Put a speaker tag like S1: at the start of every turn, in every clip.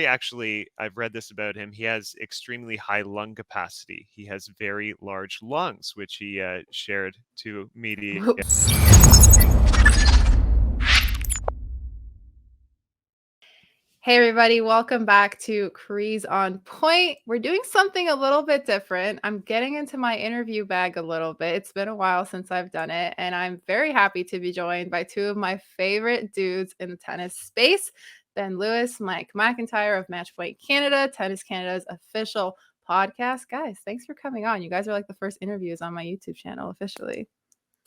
S1: actually, I've read this about him. He has extremely high lung capacity. He has very large lungs, which he shared to media.
S2: Whoops. Hey everybody, welcome back to Crease on Point. We're doing something a little bit different. I'm getting into my interview bag a little bit. It's been a while since I've done it, and I'm very happy to be joined by two of my favorite dudes in the tennis space, Ben Lewis, Mike McIntyre of Matchpoint Canada, Tennis Canada's official podcast. Guys, thanks for coming on. You guys are like the first interviews on my YouTube channel officially.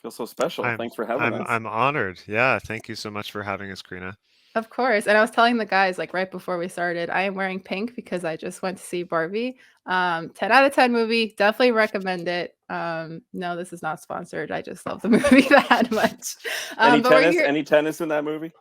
S3: Feel so special. Thanks for having us.
S1: I'm honored. Yeah, thank you so much for having us, Crina.
S2: Of course. And I was telling the guys like right before we started, I am wearing pink because I just went to see Barbie. 10 out of 10 movie. Definitely recommend it. No, this is not sponsored. I just love the movie that much.
S3: Any tennis in that movie?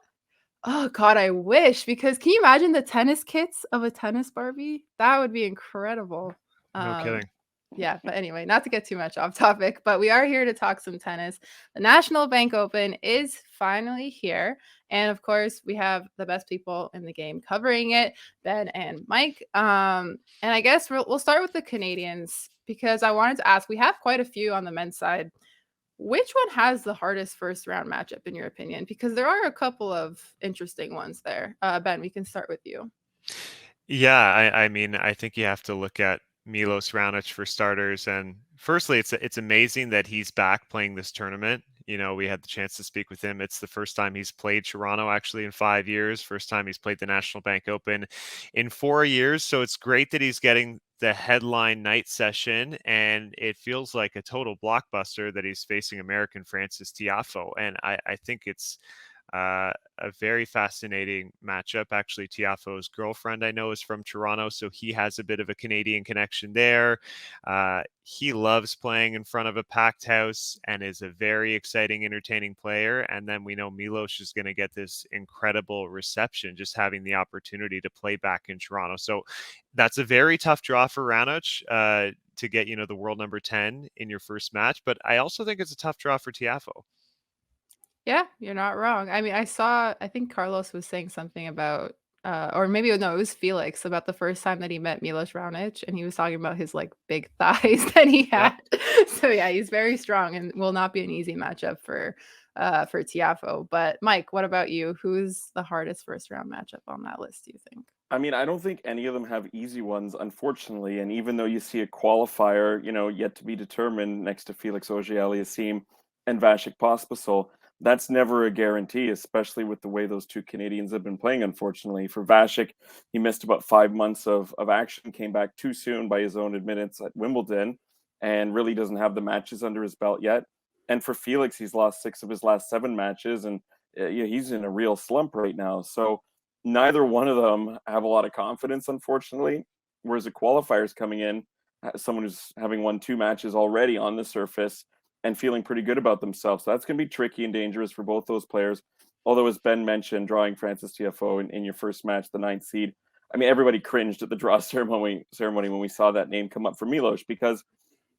S2: Oh God, I wish, because can you imagine the tennis kits of a tennis Barbie? That would be incredible.
S1: No kidding.
S2: Yeah, but anyway, not to get too much off topic, but we are here to talk some tennis. The National Bank Open is finally here. And of course, we have the best people in the game covering it, Ben and Mike. And I guess we'll start with the Canadians, because I wanted to ask, we have quite a few on the men's side. Which one has the hardest first round matchup in your opinion? Because there are a couple of interesting ones there. Ben, we can start with you.
S1: Yeah, I mean, I think you have to look at Milos Raonic for starters. And firstly, it's amazing that he's back playing this tournament. You know, we had the chance to speak with him. It's the first time he's played Toronto actually in 5 years. First time he's played the National Bank Open in 4 years. So it's great that he's getting the headline night session, and it feels like a total blockbuster that he's facing American Francis Tiafoe. And I think it's a very fascinating matchup. Actually, Tiafoe's girlfriend I know is from Toronto, so he has a bit of a Canadian connection there. He loves playing in front of a packed house and is a very exciting, entertaining player. And then we know Milos is going to get this incredible reception, just having the opportunity to play back in Toronto. So that's a very tough draw for Raonic to get, you know, the world number 10 in your first match. But I also think it's a tough draw for Tiafoe.
S2: Yeah, you're not wrong. I mean, I think Carlos was saying something about, or maybe no, it was Felix, about the first time that he met Milos Raonic, and he was talking about his like big thighs that he had. Yeah. So yeah, he's very strong and will not be an easy matchup for Tiafoe. But Mike, what about you? Who's the hardest first round matchup on that list, do you think?
S3: I mean, I don't think any of them have easy ones, unfortunately. And even though you see a qualifier, you know, yet to be determined next to Felix Auger-Aliassime and Vasek Pospisil, that's never a guarantee, especially with the way those two Canadians have been playing, unfortunately. For Vasek, he missed about 5 months of action, came back too soon by his own admittance at Wimbledon, and really doesn't have the matches under his belt yet. And for Felix, he's lost 6 of his last 7 matches, and he's in a real slump right now. So neither one of them have a lot of confidence, unfortunately. Whereas a qualifier is coming in, someone who's having won 2 matches already on the surface and feeling pretty good about themselves. So that's going to be tricky and dangerous for both those players. Although, as Ben mentioned, drawing Francis Tiafoe in your first match, the 9th seed, I mean, everybody cringed at the draw ceremony when we saw that name come up for Milos, because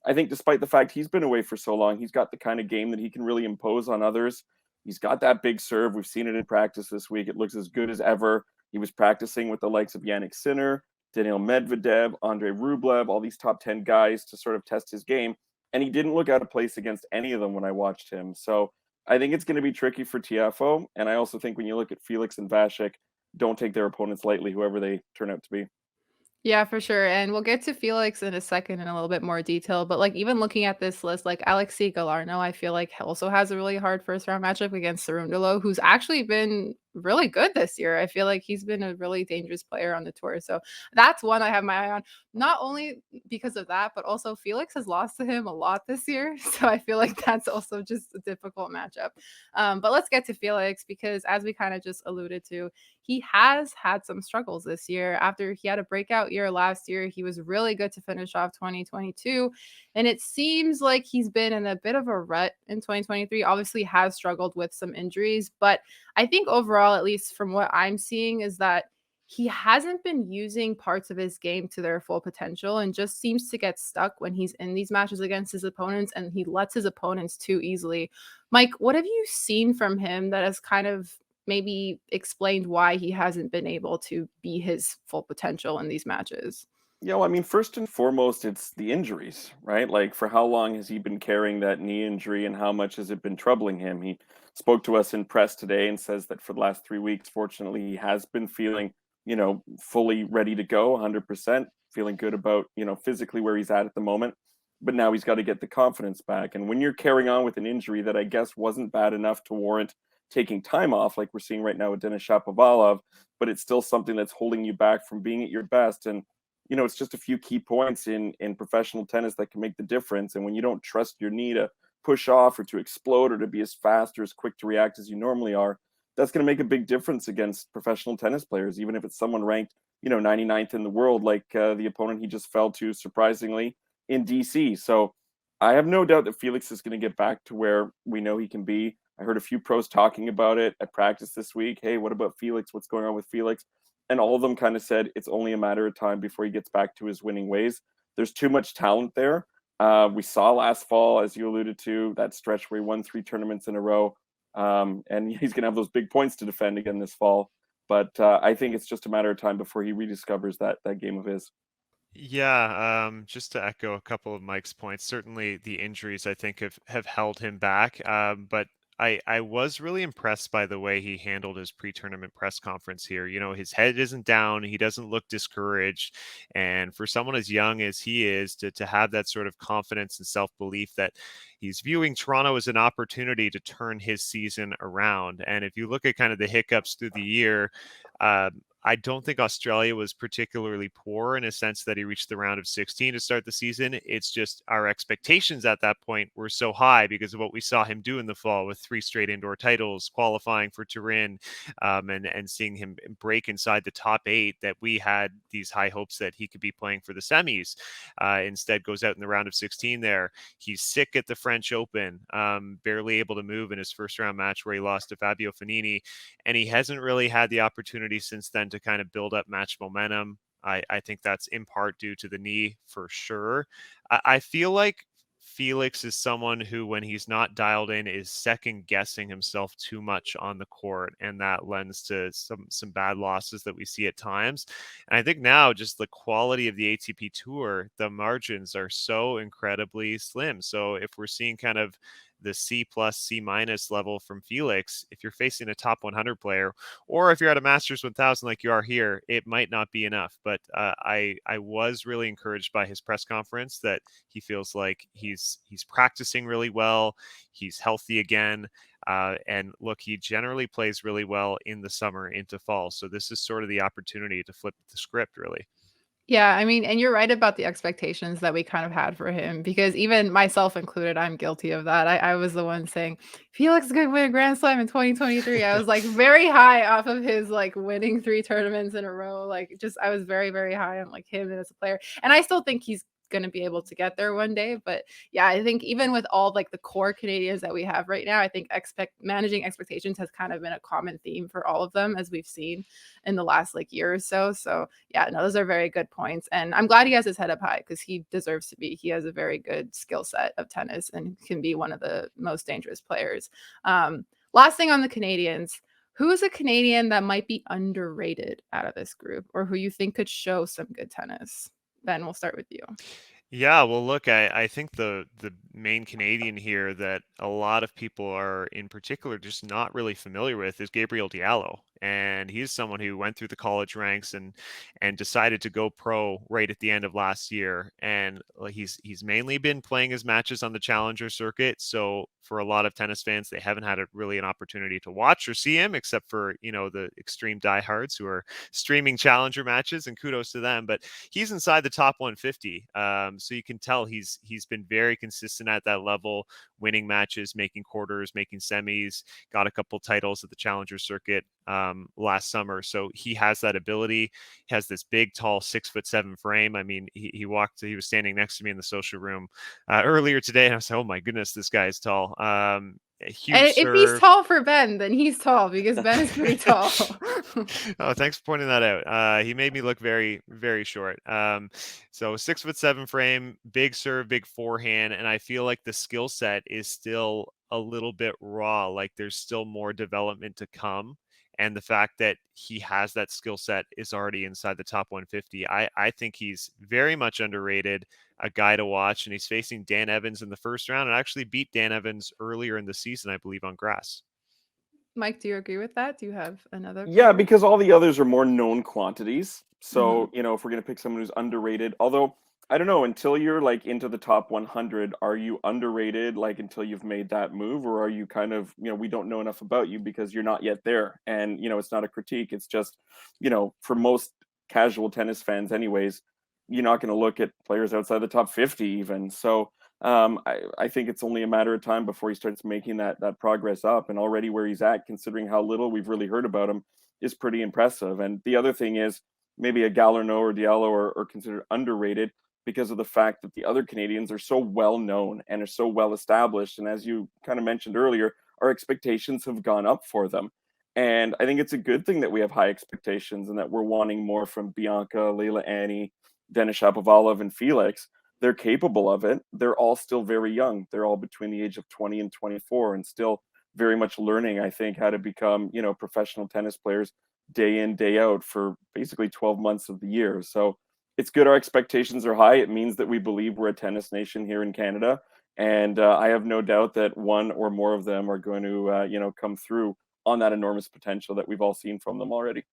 S3: I think despite the fact he's been away for so long, he's got the kind of game that he can really impose on others. He's got that big serve. We've seen it in practice this week. It looks as good as ever. He was practicing with the likes of Yannick Sinner, Daniil Medvedev, Andrei Rublev, all these top 10 guys to sort of test his game. And he didn't look out of place against any of them when I watched him. So I think it's going to be tricky for Tiafoe. And I also think when you look at Felix and Vasek, don't take their opponents lightly, whoever they turn out to be.
S2: Yeah, for sure. And we'll get to Felix in a second in a little bit more detail. But like even looking at this list, like Alexei Galarneau, I feel like also has a really hard first round matchup against Cerundolo, who's actually been really good this year. I feel like he's been a really dangerous player on the tour. So that's one I have my eye on, not only because of that, but also Felix has lost to him a lot this year. So I feel like that's also just a difficult matchup. But let's get to Felix, because as we kind of just alluded to, he has had some struggles this year. After he had a breakout year last year, he was really good to finish off 2022. And it seems like he's been in a bit of a rut in 2023. Obviously has struggled with some injuries, but I think overall, at least from what I'm seeing, is that he hasn't been using parts of his game to their full potential and just seems to get stuck when he's in these matches against his opponents, and he lets his opponents too easily. Mike, what have you seen from him that has kind of maybe explained why he hasn't been able to be his full potential in these matches.
S3: Yeah, well, I mean, first and foremost, it's the injuries, right? Like, for how long has he been carrying that knee injury and how much has it been troubling him? He spoke to us in press today and says that for the last 3 weeks, fortunately, he has been feeling, fully ready to go, 100%, feeling good about, physically where he's at the moment. But now he's got to get the confidence back. And when you're carrying on with an injury that I guess wasn't bad enough to warrant taking time off, like we're seeing right now with Denis Shapovalov, but it's still something that's holding you back from being at your best. And it's just a few key points in professional tennis that can make the difference. And when you don't trust your knee to push off or to explode or to be as fast or as quick to react as you normally are, that's going to make a big difference against professional tennis players, even if it's someone ranked, 99th in the world, like the opponent he just fell to, surprisingly, in DC. So I have no doubt that Felix is going to get back to where we know he can be. I heard a few pros talking about it at practice this week. Hey, what about Felix? What's going on with Felix? And all of them kind of said it's only a matter of time before he gets back to his winning ways. There's too much talent there. We saw last fall, as you alluded to, that stretch where he won 3 tournaments in a row. And he's going to have those big points to defend again this fall. But I think it's just a matter of time before he rediscovers that game of his.
S1: Yeah, just to echo a couple of Mike's points, certainly the injuries I think have held him back. But I was really impressed by the way he handled his pre-tournament press conference here. His head isn't down, he doesn't look discouraged. And for someone as young as he is, to have that sort of confidence and self-belief that he's viewing Toronto as an opportunity to turn his season around. And if you look at kind of the hiccups through the year, I don't think Australia was particularly poor in a sense that he reached the round of 16 to start the season. It's just our expectations at that point were so high because of what we saw him do in the fall with 3 straight indoor titles, qualifying for Turin, and seeing him break inside the top 8, that we had these high hopes that he could be playing for the semis. Instead, goes out in the round of 16 there. He's sick at the French Open, barely able to move in his first round match where he lost to Fabio Fognini, and he hasn't really had the opportunity since then to kind of build up match momentum. I think that's in part due to the knee for sure. I feel like Felix is someone who, when he's not dialed in, is second guessing himself too much on the court, and that lends to some bad losses that we see at times. And I think now, just the quality of the ATP Tour, the margins are so incredibly slim. So if we're seeing kind of the C+, C- level from Felix, if you're facing a top 100 player, or if you're at a Masters 1000 like you are here, it might not be enough. But I was really encouraged by his press conference that he feels like he's practicing really well, he's healthy again, and look, he generally plays really well in the summer into fall. So this is sort of the opportunity to flip the script, really.
S2: Yeah, I mean, and you're right about the expectations that we kind of had for him, because even myself included, I'm guilty of that. I was the one saying, Felix is going to win a Grand Slam in 2023. I was like very high off of his like winning 3 tournaments in a row. Like, just I was very, very high on like him as a player. And I still think he's going to be able to get there one day. But yeah, I think even with all like the core Canadians that we have right now, I think managing expectations has kind of been a common theme for all of them, as we've seen in the last like year or so. So yeah, no, those are very good points. And I'm glad he has his head up high, because he deserves to be. He has a very good skill set of tennis and can be one of the most dangerous players. Last thing on the Canadians, who is a Canadian that might be underrated out of this group, or who you think could show some good tennis? Ben, we'll start with you.
S1: Yeah, well, look, I think the main Canadian here that a lot of people are in particular just not really familiar with is Gabriel Diallo. And he's someone who went through the college ranks and decided to go pro right at the end of last year. And he's mainly been playing his matches on the challenger circuit. So for a lot of tennis fans, they haven't had really an opportunity to watch or see him, except for, the extreme diehards who are streaming challenger matches, and kudos to them. But he's inside the top 150. So you can tell he's been very consistent at that level, winning matches, making quarters, making semis, got a couple titles at the challenger circuit last summer. So he has that ability. He has this big, tall, 6'7" frame. I mean, he was standing next to me in the social room earlier today, and I was like, oh my goodness, this guy is tall. A huge
S2: And if he's
S1: serve.
S2: tall for Ben, then he's tall, because Ben is pretty tall.
S1: Oh, thanks for pointing that out. He made me look very, very short. So 6'7" frame, big serve, big forehand, and I feel like the skill set is still a little bit raw. Like there's still more development to come. and the fact that he has that skill set is already inside the top 150. I think he's very much underrated, a guy to watch, and he's facing Dan Evans in the first round and actually beat Dan Evans earlier in the season, I believe, on grass.
S2: Mike, do you agree with that? Do you have another
S3: Yeah,
S2: player?
S3: because all the others are more known quantities. So,
S2: Mhm.
S3: you know, if we're going to pick someone who's underrated, although I don't know, until you're like into the top 100, are you underrated like until you've made that move, or are you kind of, you know, we don't know enough about you because you're not yet there? And, you know, it's not a critique. It's just, you know, for most casual tennis fans, anyways, you're not going to look at players outside the top 50 even. So, I think it's only a matter of time before he starts making that progress up. And already where he's at, considering how little we've really heard about him, is pretty impressive. And the other thing is maybe a Galarneau or Diallo are considered underrated because of the fact that the other Canadians are so well known and are so well established. And as you kind of mentioned earlier, our expectations have gone up for them. And I think it's a good thing that we have high expectations and that we're wanting more from Bianca, Leila Annie, Denis Shapovalov, and Felix. They're capable of it. They're all still very young. They're all between the age of 20 and 24 and still very much learning, I think, how to become, you know, professional tennis players day in, day out for basically 12 months of the year. So it's good our expectations are high. It means that we believe we're a tennis nation here in Canada. And I have no doubt that one or more of them are going to, you know, come through on that enormous potential that we've all seen from them already.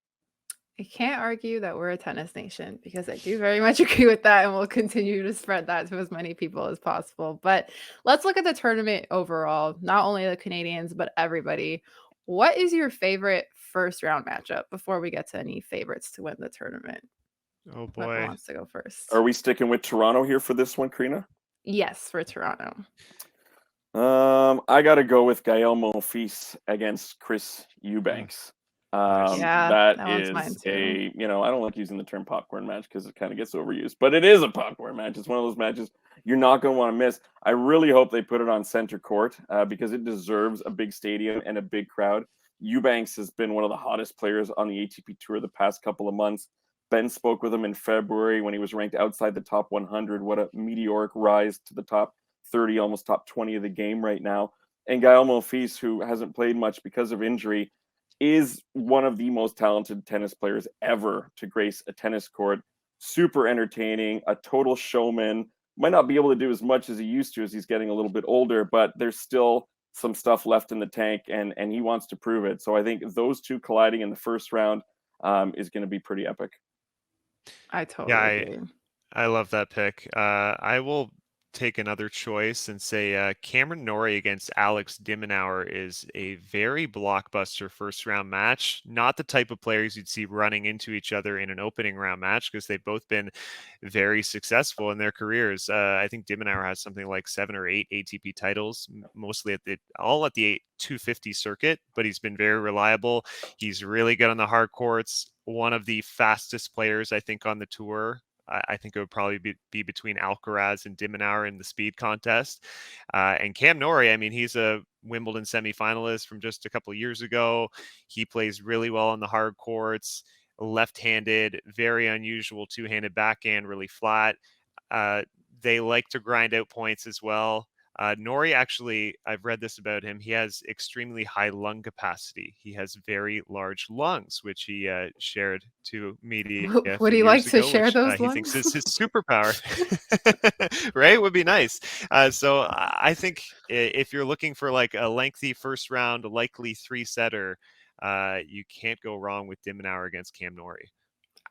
S2: I can't argue that we're a tennis nation because I do very much agree with that, and we'll continue to spread that to as many people as possible. But let's look at the tournament overall, not only the Canadians, but everybody. What is your favorite first round matchup before we get to any favorites to win the tournament?
S1: Oh
S2: Whoever
S1: boy.
S2: wants to go first.
S3: Are we sticking with Toronto here for this one, Crina?
S2: Yes, for Toronto.
S3: I got to go with Gael Monfils against Chris
S1: Mm,
S3: Eubanks.
S1: nice.
S2: Yeah,
S3: That
S2: that one's mine
S3: is
S2: too.
S3: a, you know, I don't like using the term popcorn match because it kind of gets overused, but it is a popcorn match. It's one of those matches you're not going to want to miss. I really hope they put it on center court because it deserves a big stadium and a big crowd. Eubanks has been one of the hottest players on the ATP Tour the past couple of months. Ben spoke with him in February when he was ranked outside the top 100. What a meteoric rise to the top 30, almost top 20 of the game right now. And Gael Monfils, who hasn't played much because of injury, is one of the most talented tennis players ever to grace a tennis court. Super entertaining, a total showman. Might not be able to do as much as he used to as he's getting a little bit older, but there's still some stuff left in the tank, and he wants to prove it. So I think those two colliding in the first round is going to be pretty epic.
S2: I
S1: Yeah,
S2: totally
S1: I
S2: agree.
S1: I love that pick. I will take another choice and say Cameron Norrie against Alex Dimmenauer is a very blockbuster first round match. Not the type of players you'd see running into each other in an opening round match because they've both been very successful in their careers. I think Dimmenauer has something like 7 or 8 ATP titles, mostly at the 250 circuit, but he's been very reliable. He's really good on the hard courts. One of the fastest players, I think, on the tour. I think it would probably be between Alcaraz and Dimmenauer in the speed contest. And Cam Norrie, I mean, he's a Wimbledon semifinalist from just a couple of years ago. He plays really well on the hard courts, left-handed, very unusual two-handed backhand, really flat. Uh, they like to grind out points as well. Nori actually, I've read this about him. He has extremely high lung capacity. He has very large lungs, which he shared to media a
S2: Would
S1: few
S2: he like
S1: years
S2: to
S1: ago,
S2: share
S1: which
S2: those
S1: he thinks
S2: lungs?
S1: is his superpower. Right? Would be nice. So I think if you're looking for like a lengthy first round, likely 3-setter, you can't go wrong with Dimmenauer against Cam Nori.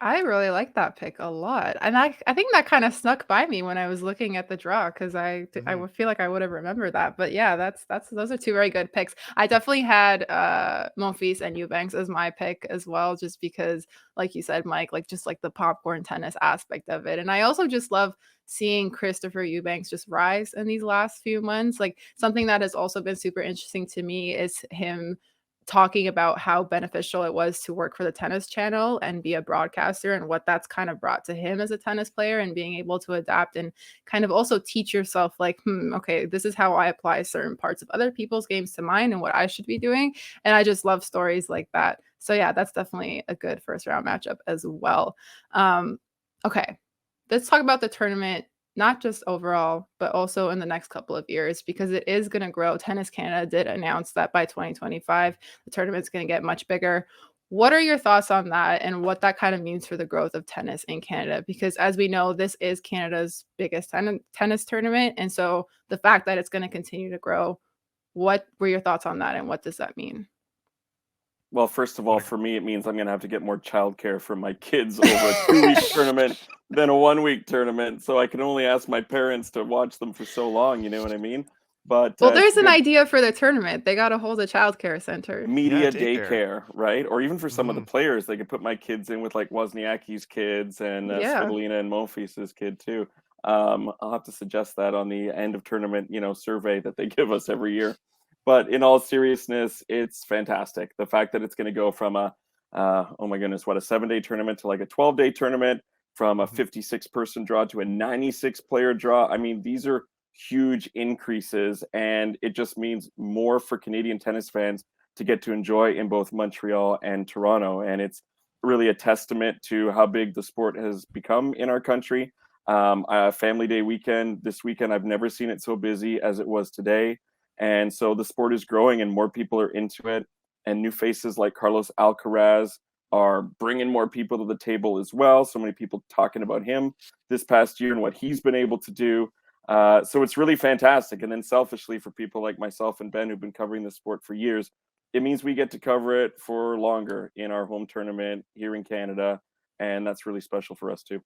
S2: I really like that pick a lot, and I think that kinda snuck by me when I was looking at the draw 'cause I
S1: Mhm.
S2: would feel like I would have remembered that, but yeah, that's those are 2 very good picks. I definitely had, Monfils and Eubanks as my pick as well, just because, like you said, Mike, like, just, like, the popcorn tennis aspect of it, and I also just love seeing Christopher Eubanks just rise in these last few months. Like, something that has also been super interesting to me is him talking about how beneficial it was to work for the Tennis Channel and be a broadcaster and what that's kind of brought to him as a tennis player and being able to adapt and kind of also teach yourself like, okay, this is how I apply certain parts of other people's games to mine and what I should be doing. And I just love stories like that. So yeah, that's definitely a good first round matchup as well. Okay, let's talk about the tournament not just overall, but also in the next couple of years, because it is going to grow. Tennis Canada did announce that by 2025, the tournament's going to get much bigger. What are your thoughts on that and what that kind of means for the growth of tennis in Canada? Because as we know, this is Canada's biggest tennis tournament. And so the fact that it's going to continue to grow, what were your thoughts on that and what does that mean?
S3: Well, first of all, for me, it means I'm going to have to get more childcare for my kids over a 2-week tournament than a 1-week tournament. So I can only ask my parents to watch them for so long. You know what I mean? But
S2: well, there's an idea for the tournament. They got to hold a childcare center.
S3: Media daycare, right? Or even for some of the
S1: Mhm.
S3: players, they could put my kids in with like Wozniacki's kids and
S2: Yeah.
S3: Svitolina and Monfils's kid too. I'll have to suggest that on the end of tournament, survey that they give us every year. But in all seriousness, it's fantastic. The fact that it's going to go from oh my goodness, what, a 7-day tournament to like a 12-day tournament, from a
S1: Mhm.
S3: 56-person draw to a 96-player draw. I mean, these are huge increases, and it just means more for Canadian tennis fans to get to enjoy in both Montreal and Toronto. And it's really a testament to how big the sport has become in our country. Family Day weekend, this weekend, I've never seen it so busy as it was today. And so the sport is growing and more people are into it. And new faces like Carlos Alcaraz are bringing more people to the table as well. So many people talking about him this past year and what he's been able to do. So it's really fantastic. And then selfishly, for people like myself and Ben, who've been covering the sport for years, it means we get to cover it for longer in our home tournament here in Canada. And that's really special for us too.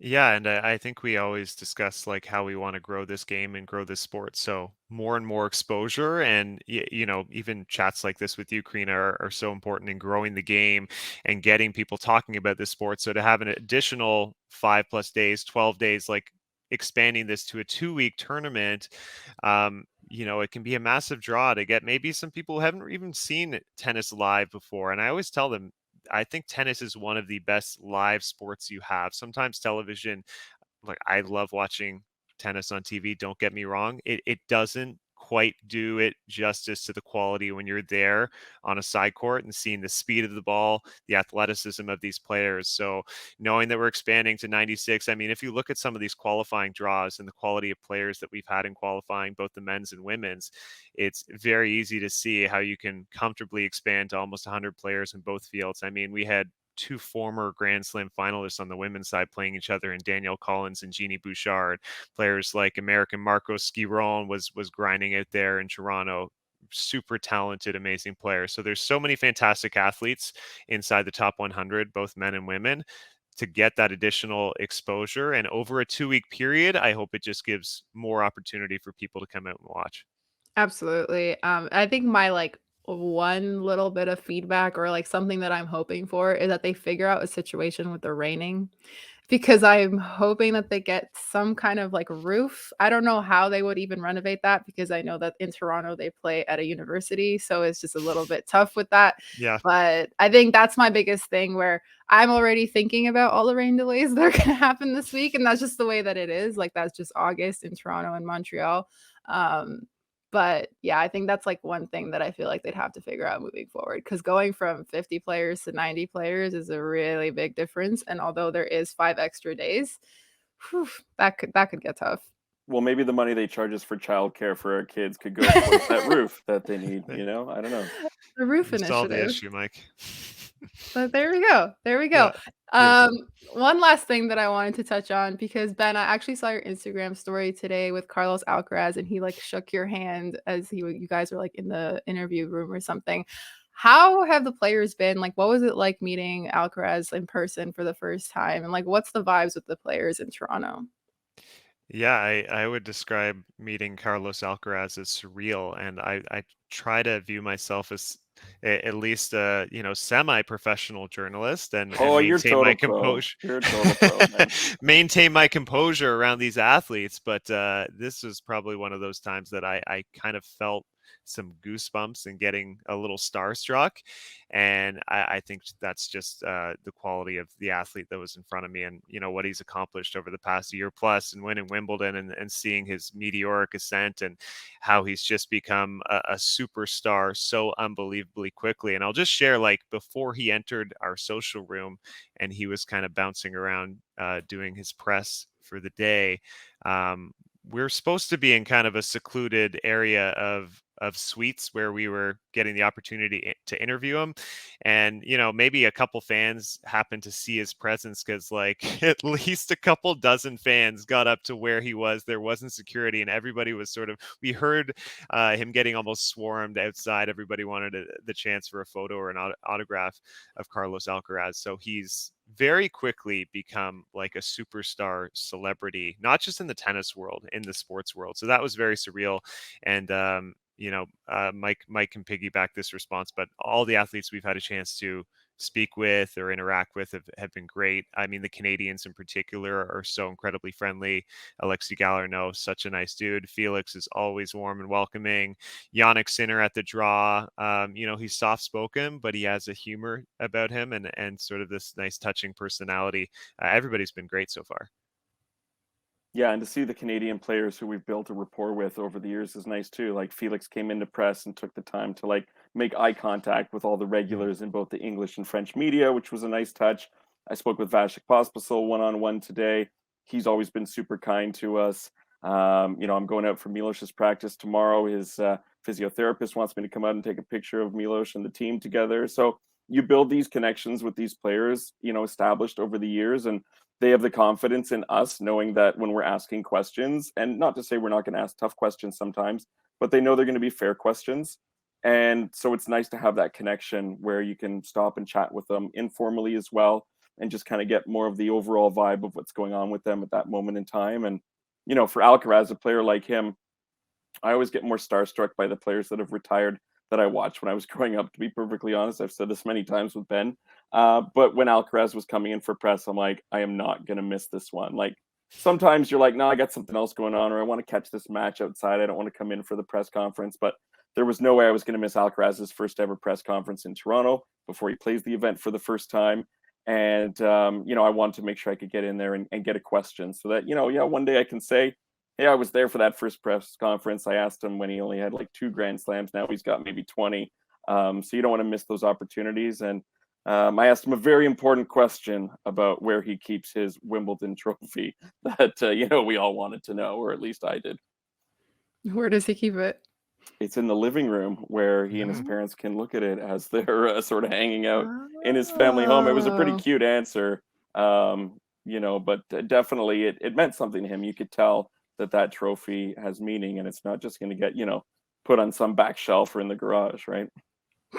S1: Yeah, and I think we always discuss like how we want to grow this game and grow this sport. So more and more exposure, and even chats like this with you, Crina, are so important in growing the game and getting people talking about this sport. So to have an additional 5+ days, 12 days, like expanding this to a 2-week tournament, it can be a massive draw to get maybe some people who haven't even seen tennis live before. And I always tell them, I think tennis is one of the best live sports you have. Sometimes television, like I love watching tennis on TV, don't get me wrong. It doesn't quite do it justice to the quality when you're there on a side court and seeing the speed of the ball, the athleticism of these players. So knowing that we're expanding to 96, I mean, if you look at some of these qualifying draws and the quality of players that we've had in qualifying, both the men's and women's, it's very easy to see how you can comfortably expand to almost 100 players in both fields. I mean, we had two former Grand Slam finalists on the women's side playing each other in Danielle Collins and Jeannie Bouchard. Players like American Marcos Giron was grinding out there in Toronto. Super talented, amazing player. So there's so many fantastic athletes inside the top 100, both men and women. To get that additional exposure and over a 2-week period, I hope it just gives more opportunity for people to come out and watch.
S2: Absolutely. I think my like one little bit of feedback or like something that I'm hoping for is that they figure out a situation with the raining, because I'm hoping that they get some kind of like roof. I don't know how they would even renovate that, because I know that in Toronto they play at a university, so it's just a little bit tough with that.
S1: Yeah.
S2: But I think that's my biggest thing, where I'm already thinking about all the rain delays that are going to happen this week, and that's just the way that it is. Like that's just August in Toronto and Montreal. Um, but yeah, I think that's like one thing that I feel like they'd have to figure out moving forward, because going from 50 players to 90 players is a really big difference. And although there is 5 extra days, whew, that could get tough.
S3: Well, maybe the money they charge us for childcare for our kids could go towards that roof that they need. I don't know.
S2: The roof
S1: You solved the
S2: initiative.
S1: issue, Mike.
S2: But there we go. There we go.
S1: Yeah, beautiful.
S2: One last thing that I wanted to touch on, because Ben, I actually saw your Instagram story today with Carlos Alcaraz, and he like shook your hand as you guys were like in the interview room or something. How have the players been? Like, what was it like meeting Alcaraz in person for the first time? And like, what's the vibes with the players in Toronto?
S1: Yeah, I would describe meeting Carlos Alcaraz as surreal, and I try to view myself as at least a semi-professional journalist and
S3: Oh, you're
S1: maintain my
S3: total pro.
S1: composure,
S3: You're a total pro, man.
S1: maintain my composure around these athletes. But this was probably one of those times that I kind of felt some goosebumps and getting a little starstruck. And I think that's just the quality of the athlete that was in front of me, and what he's accomplished over the past year plus, and winning Wimbledon, and seeing his meteoric ascent, and how he's just become a superstar so unbelievably quickly. And I'll just share, like, before he entered our social room and he was kind of bouncing around doing his press for the day, we're supposed to be in kind of a secluded area of suites where we were getting the opportunity to interview him. And maybe a couple fans happened to see his presence, because like at least a couple dozen fans got up to where he was. There wasn't security, and everybody was sort of, we heard him getting almost swarmed outside. Everybody wanted the chance for a photo or an autograph of Carlos Alcaraz. So he's very quickly become like a superstar celebrity, not just in the tennis world, in the sports world. So that was very surreal. And Mike can piggyback this response, but all the athletes we've had a chance to speak with or interact with have been great. I mean, the Canadians in particular are so incredibly friendly. Alexei Galarneau, such a nice dude. Felix is always warm and welcoming. Yannick Sinner at the draw, he's soft spoken, but he has a humor about him, and sort of this nice touching personality. Everybody's been great so far.
S3: Yeah, and to see the Canadian players who we've built a rapport with over the years is nice too. Like Felix came into press and took the time to like make eye contact with all the regulars in both the English and French media, which was a nice touch. I spoke with Vasek Pospisil one-on-one today. He's always been super kind to us. I'm going out for Milos's practice tomorrow. His physiotherapist wants me to come out and take a picture of Milos and the team together. So you build these connections with these players, established over the years, and they have the confidence in us, knowing that when we're asking questions, and not to say we're not going to ask tough questions sometimes, but they know they're going to be fair questions. And so it's nice to have that connection where you can stop and chat with them informally as well, and just kind of get more of the overall vibe of what's going on with them at that moment in time. And, for Alcaraz, a player like him, I always get more starstruck by the players that have retired that I watched when I was growing up, to be perfectly honest. I've said this many times with Ben. But when Alcaraz was coming in for press, I'm like, I am not going to miss this one. Like, sometimes you're like, no, I got something else going on, or I want to catch this match outside. I don't want to come in for the press conference. But there was no way I was going to miss Alcaraz's first ever press conference in Toronto before he plays the event for the first time. And, I wanted to make sure I could get in there and get a question so that, one day I can say, hey, I was there for that first press conference. I asked him when he only had like 2 Grand Slams. Now he's got maybe 20. So you don't want to miss those opportunities. And I asked him a very important question about where he keeps his Wimbledon trophy that, we all wanted to know, or at least I did.
S2: Where does he keep it?
S3: It's in the living room where he and his parents can look at it as they're sort of hanging out in his family home. It was a pretty cute answer, but definitely it meant something to him. You could tell that trophy has meaning, and it's not just going to get, put on some back shelf or in the garage, right?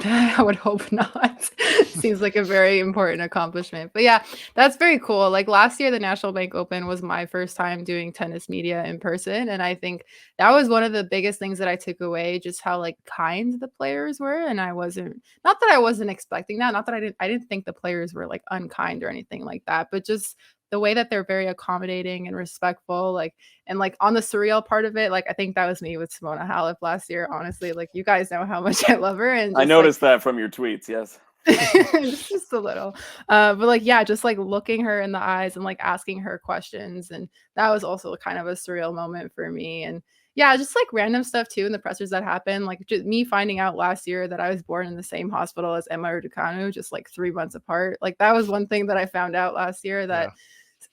S2: I would hope not. Seems like a very important accomplishment. But yeah, that's very cool. Like last year, the National Bank Open was my first time doing tennis media in person. And I think that was one of the biggest things that I took away, just how like kind the players were. And I wasn't, not that I wasn't expecting that, not that I didn't think the players were like unkind or anything like that, but just the way that they're very accommodating and respectful, like, and like on the surreal part of it, like I think that was me with Simona Halep last year. Honestly, like you guys know how much I love her, and
S3: I noticed that from your tweets. Yes.
S2: just a little, but like yeah, just like looking her in the eyes and like asking her questions, and that was also kind of a surreal moment for me. And yeah, just like random stuff too in the pressers that happened, like just me finding out last year that I was born in the same hospital as Emma Raducanu, just like 3 months apart. Like that was one thing that I found out last year that. Yeah.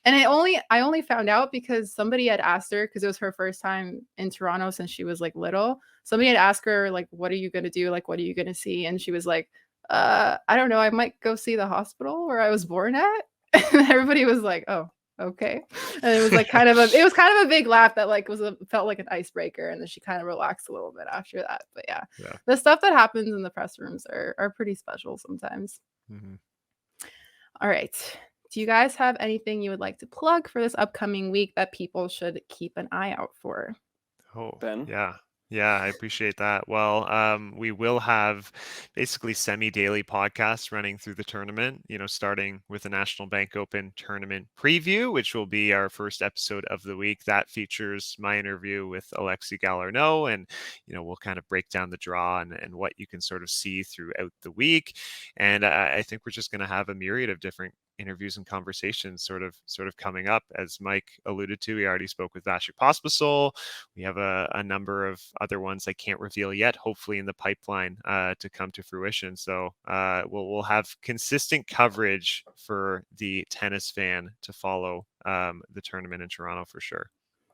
S2: And I only found out because somebody had asked her, because it was her first time in Toronto since she was like little. Somebody had asked her like, what are you going to do? Like, what are you going to see? And she was like, I don't know. I might go see the hospital where I was born at. And everybody was like, oh, okay. And it was like kind of a big laugh that like felt like an icebreaker. And then she kind of relaxed a little bit after that. But yeah. The stuff that happens in the press rooms are pretty special sometimes. Mm-hmm. All right. Do you guys have anything you would like to plug for this upcoming week that people should keep an eye out for?
S1: Oh,
S3: Ben?
S1: Yeah. Yeah, I appreciate that. Well, we will have basically semi-daily podcasts running through the tournament, starting with the National Bank Open tournament preview, which will be our first episode of the week. That features my interview with Alexi Galarneau, and, we'll kind of break down the draw and what you can sort of see throughout the week. And I think we're just going to have a myriad of different interviews and conversations sort of coming up. As Mike alluded to, we already spoke with Vasek Pospisil. We have a number of other ones I can't reveal yet, hopefully in the pipeline to come to fruition. So we'll have consistent coverage for the tennis fan to follow the tournament in Toronto for sure.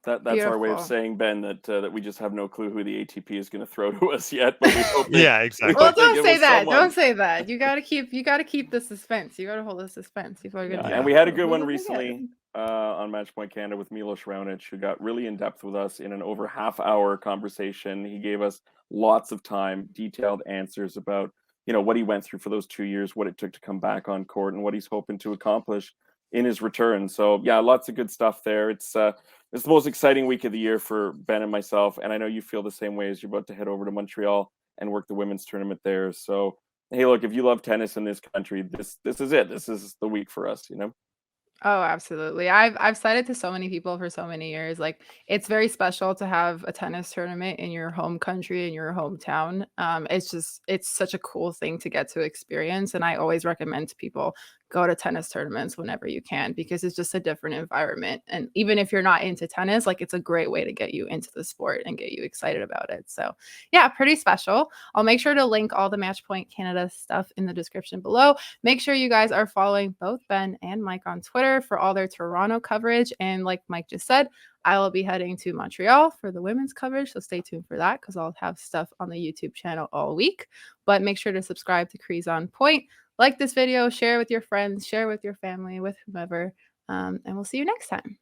S3: That's our way of
S2: Beautiful.
S3: saying, Ben, that we just have no clue who the ATP is going to throw to us yet. But we hope
S1: Yeah, exactly.
S2: Well,
S3: they
S2: don't
S3: give
S2: say
S3: us
S2: that.
S3: someone.
S2: Don't say that. You gotta keep the suspense. You gotta hold the suspense. People are gonna.
S3: Yeah, and we had a good one recently on Matchpoint Canada with Milos Raonic, who got really in depth with us in an over half-hour conversation. He gave us lots of time, detailed answers about what he went through for those 2 years, what it took to come back on court, and what he's hoping to accomplish in his return. So yeah, lots of good stuff there. It's the most exciting week of the year for Ben and myself, and I know you feel the same way as you're about to head over to Montreal and work the women's tournament there. So hey, look, if you love tennis in this country, this is it. This is the week for us.
S2: Oh, absolutely. I've said it to so many people for so many years. Like, it's very special to have a tennis tournament in your home country, in your hometown. It's such a cool thing to get to experience. And I always recommend to people go to tennis tournaments whenever you can, because it's just a different environment. And even if you're not into tennis, like, it's a great way to get you into the sport and get you excited about it. So yeah, pretty special. I'll make sure to link all the Matchpoint Canada stuff in the description below. Make sure you guys are following both Ben and Mike on Twitter for all their Toronto coverage. And like Mike just said, I will be heading to Montreal for the women's coverage. So stay tuned for that, because I'll have stuff on the YouTube channel all week. But make sure to subscribe to Crease on Point. Like this video, share with your friends, share with your family, with whomever. And we'll see you next time.